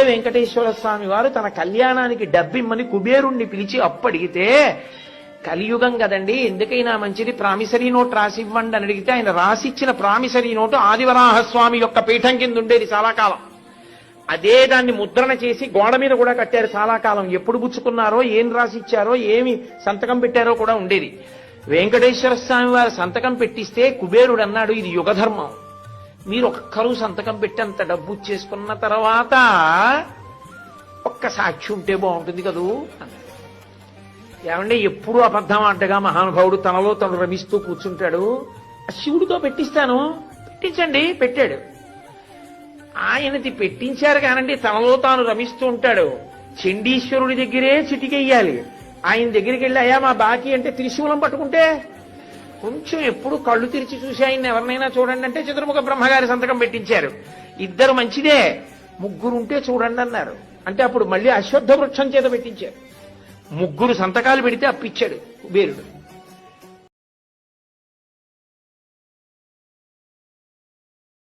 వెంకటేశ్వర స్వామి వారు తన కళ్యాణానికి డబ్బిమ్మని కుబేరుణ్ణి పిలిచి అప్పడిగితే, కలియుగం కదండి, ఎందుకైనా మంచిది ప్రామిసరీ నోట్ రాసి ఇవ్వండి అని అడిగితే ఆయన రాసిచ్చిన ప్రామిసరీ నోటు ఆదివరాహస్వామి యొక్క పీఠం కింద ఉండేది చాలా కాలం. అదే దాన్ని ముద్రణ చేసి గోడ మీద కూడా కట్టారు చాలా కాలం. ఎప్పుడు పుచ్చుకున్నారో, ఏం రాసిచ్చారో, ఏమి సంతకం పెట్టారో కూడా ఉండేది. వెంకటేశ్వర స్వామి వారు సంతకం పెట్టిస్తే కుబేరుడు అన్నాడు, ఇది యుగధర్మం, మీరు ఒక్కరూ సంతకం పెట్టేంత డబ్బు చేసుకున్న తర్వాత ఒక్క సాక్షి ఉంటే బాగుంటుంది కదూ అన్నాడు. ఏమంటే ఎప్పుడూ అబద్ధం ఆడ్డగా మహానుభావుడు తనలో తను రమిస్తూ కూర్చుంటాడు. శివుడితో పెట్టిస్తాను, పెట్టించండి, పెట్టాడు. ఆయనది పెట్టించారు కానండి, తనలో తాను రమిస్తూ ఉంటాడు. చండీశ్వరుడి దగ్గరే చిటికెయ్యాలి. ఆయన దగ్గరికి వెళ్ళి అయ్యా మా బాకీ అంటే త్రిశూలం పట్టుకుంటే కొంచెం ఎప్పుడు కళ్ళు తెరిచి చూసి ఆయన ఎవరినైనా చూడండి అంటే చతుర్ముఖ బ్రహ్మగారి సంతకం పెట్టించారు. ఇద్దరు మంచిదే, ముగ్గురుంటే చూడండి అన్నారు. అంటే అప్పుడు మళ్ళీ అశ్వత్థ వృక్షం చేత పెట్టించారు. ముగ్గురు సంతకాలు పెడితే అప్పిచ్చాడు కుబేరుడు.